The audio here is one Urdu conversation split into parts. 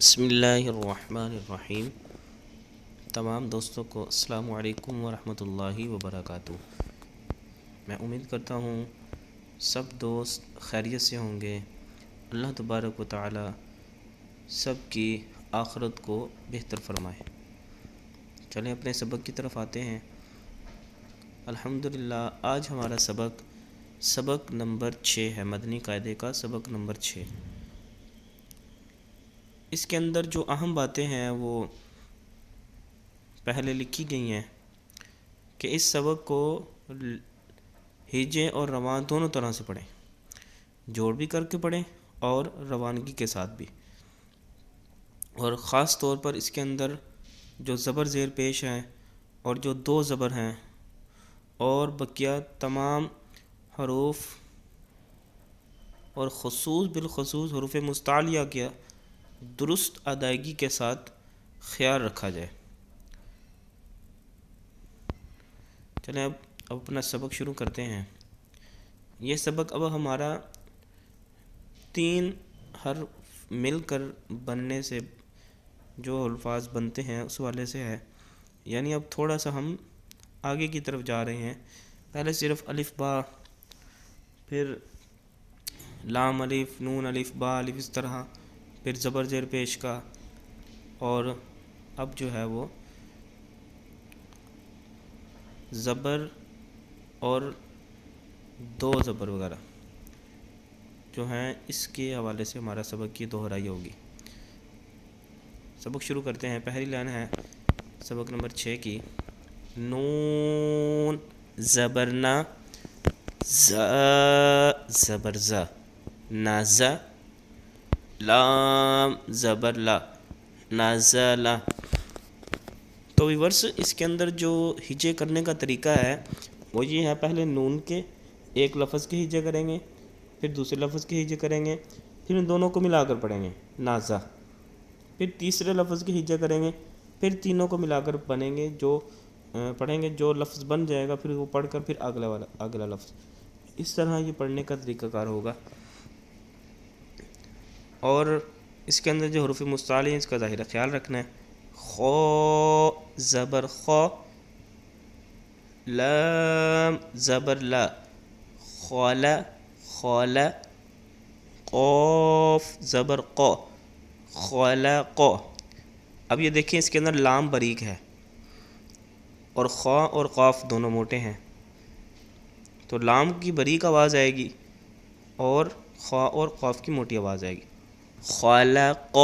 بسم اللہ الرحمن الرحیم۔ تمام دوستوں کو السلام علیکم ورحمۃ اللہ وبرکاتہ۔ میں امید کرتا ہوں سب دوست خیریت سے ہوں گے۔ اللہ تبارک و تعالی سب کی آخرت کو بہتر فرمائے۔ چلیں اپنے سبق کی طرف آتے ہیں۔ الحمدللہ آج ہمارا سبق نمبر 6 ہے، مدنی قاعدے کا سبق نمبر 6۔ اس کے اندر جو اہم باتیں ہیں وہ پہلے لکھی گئی ہیں کہ اس سبق کو ہجے اور روان دونوں طرح سے پڑھیں، جوڑ بھی کر کے پڑھیں اور روانگی کے ساتھ بھی، اور خاص طور پر اس کے اندر جو زبر زیر پیش ہیں اور جو 2 زبر ہیں اور بقیہ تمام حروف اور بالخصوص حروف مستعلیہ کیا درست ادائیگی کے ساتھ خیال رکھا جائے۔ چلیں اب اپنا سبق شروع کرتے ہیں۔ یہ سبق اب ہمارا 3 حرف مل کر بننے سے جو الفاظ بنتے ہیں اس والے سے ہے، یعنی اب تھوڑا سا ہم آگے کی طرف جا رہے ہیں۔ پہلے صرف الف با، پھر لام الف، نون الف، با الف، اس طرح، پھر زبر زیر پیش کا، اور اب جو ہے وہ زبر اور 2 زبر وغیرہ جو ہیں، اس کے حوالے سے ہمارا سبق کی دہرائی ہوگی۔ سبق شروع کرتے ہیں۔ پہلی لائن ہے سبق نمبر 6 کی، نون زبرنا، ز زبر ز، ناز، لام زبر لا، نازلا۔ تو ویورس اس کے اندر جو ہجے کرنے کا طریقہ ہے وہ یہ ہے، پہلے نون کے ایک لفظ کے ہجے کریں گے، پھر دوسرے لفظ کے ہجے کریں گے، پھر ان دونوں کو ملا کر پڑھیں گے نازا، پھر تیسرے لفظ کے ہجے کریں گے، پھر تینوں کو ملا کر بنیں گے، جو پڑھیں گے، جو لفظ بن جائے گا پھر وہ پڑھ کر پھر اگلا لفظ، اس طرح یہ پڑھنے کا طریقہ کار ہوگا۔ اور اس کے اندر جو حروف مستعلی ہیں اس کا ظاہرہ خیال رکھنا ہے۔ خو زبر خو، لام زبر لا، خولا خولا، قوف زبر قو، خولا قو۔ اب یہ دیکھیں اس کے اندر لام باریک ہے اور خو اور قاف دونوں موٹے ہیں، تو لام کی باریک آواز آئے گی اور خو اور قاف کی موٹی آواز آئے گی، خلق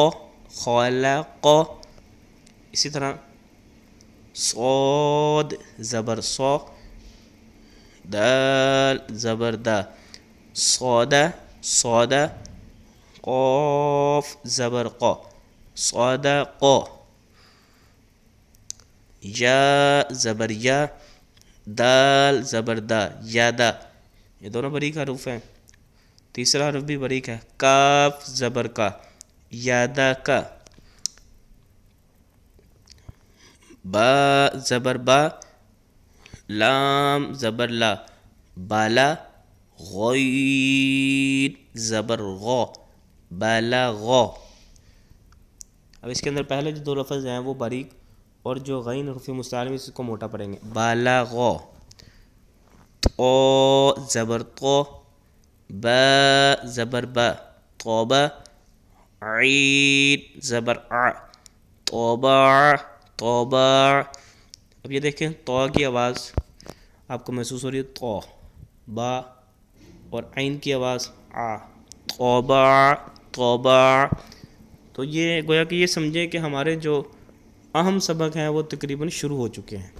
خلق۔ اسی طرح صاد زبر صو، دال زبر دا، صودا صودا، قاف زبر قو، صودا قو، یا زبر یا، دال زبر دا، یادا۔ یہ دونوں باریک حروف ہیں۔ تیسرا حرف بھی باریک ہے، کاف زبر کا، یادا کا۔ با زبر با، لام زبر لا، بالا، غین زبر غو، بالا غو۔ اب اس کے اندر پہلے جو 2 لفظ ہیں وہ باریک، اور جو غین حرف مستعلی اس کو موٹا پڑھیں گے، بالا غو۔ تو زبر تو، با زبر با، توبہ، عین زبر ع، توبہ توبہ۔ اب یہ دیکھیں تو کی آواز آپ کو محسوس ہو رہی ہے، تو، با اور عین کی آواز ع، توبہ توبہ۔ تو یہ گویا کہ یہ سمجھیں کہ ہمارے جو اہم سبق ہیں وہ تقریباً شروع ہو چکے ہیں۔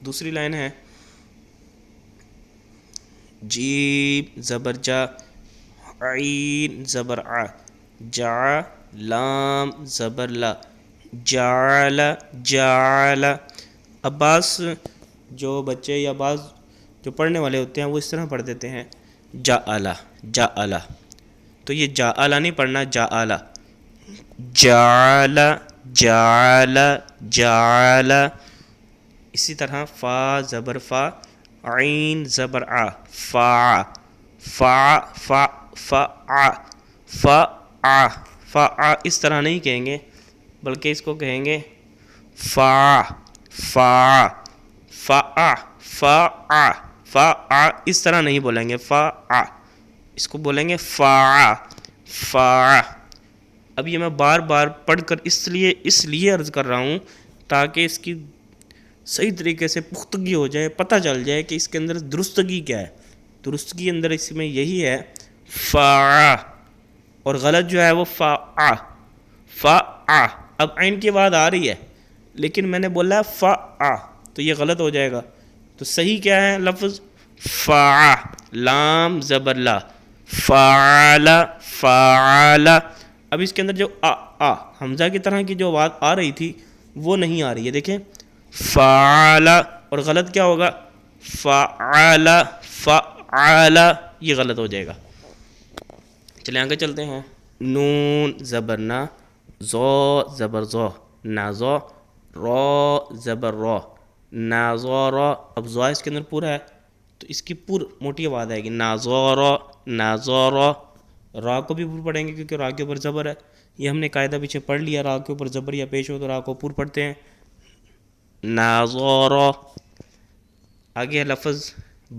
دوسری لائن ہے، جیم زبر جا، عین زبر ع، جا، لام زبر لا، جعل جعل۔ اب بعض جو بچے یا بعض جو پڑھنے والے ہوتے ہیں وہ اس طرح پڑھ دیتے ہیں، جعل جعل، تو یہ جعل نہیں پڑھنا، جعل، جعل جعل جعل۔ اسی طرح فا زبر فا، عین زبر ع، فا فا فا فا فا فا اس طرح نہیں کہیں گے، بلکہ اس کو کہیں گے فا فا فا فا فا اس طرح نہیں بولیں گے فا، اس کو بولیں گے فا فا۔ اب یہ میں بار بار پڑھ کر اس لیے عرض کر رہا ہوں تاکہ اس کی صحیح طریقے سے پختگی ہو جائے، پتہ چل جائے کہ اس کے اندر درستگی کیا ہے۔ درستگی اندر اس میں یہی ہے فا، اور غلط جو ہے وہ فا فا۔ اب عین کی بعد آ رہی ہے لیکن میں نے بولا فا، تو یہ غلط ہو جائے گا۔ تو صحیح کیا ہے لفظ فا، لام زبر لا، فعل فعل۔ اب اس کے اندر جو حمزہ کی طرح کی جو آواز آ رہی تھی وہ نہیں آ رہی ہے، دیکھیں فعل، اور غلط کیا ہوگا فعل فعل، یہ غلط ہو جائے گا۔ چلیں آگے چلتے ہیں۔ نون زبر نا، زو زبر زو، نازو، رو زبر رو، نازورو۔ اب زو اس کے اندر پورا ہے تو اس کی موٹی آواز آئے گی نازورو نازورو۔ را کو بھی پور پڑھیں گے کیونکہ را کے اوپر زبر ہے، یہ ہم نے قاعدہ پیچھے پڑھ لیا، را کے اوپر زبر یا پیش ہو تو را کو پور پڑھتے ہیں، نازورو۔ آگے لفظ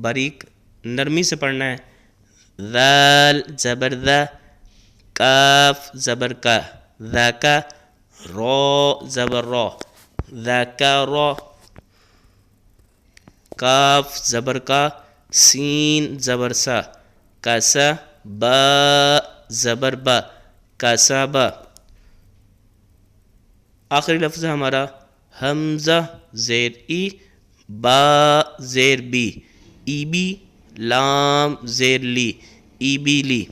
باریک نرمی سے پڑھنا ہے، ذال زبر ذا، کاف زبر کا، ذاکا، رو زبر رو، ذاکرو، کاف زبر کا، سین زبر سا، کسا، با زبر با، کسبا۔ آخری لفظ ہے ہمارا حمزہ زیر ای، با زیر بی، ای بی، لام زیر لی، ای بی لی۔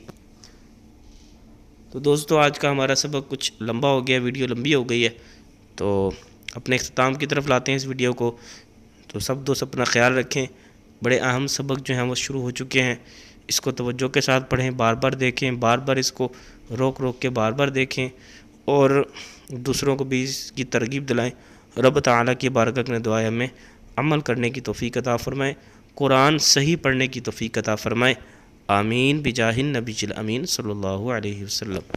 تو دوستو آج کا ہمارا سبق کچھ لمبا ہو گیا، ویڈیو لمبی ہو گئی ہے، تو اپنے اختتام کی طرف لاتے ہیں اس ویڈیو کو۔ تو سب دوست اپنا خیال رکھیں، بڑے اہم سبق جو ہیں وہ شروع ہو چکے ہیں، اس کو توجہ کے ساتھ پڑھیں، بار بار دیکھیں، بار بار اس کو روک روک کے بار بار دیکھیں، اور دوسروں کو بھی اس کی ترغیب دلائیں۔ رب تعالیٰ کی بارگاہ میں دعا ہے ہمیں عمل کرنے کی توفیق عطا فرمائے، قرآن صحیح پڑھنے کی توفیق عطا فرمائے، آمین بجاہ النبی الامین صلی اللہ علیہ وسلم۔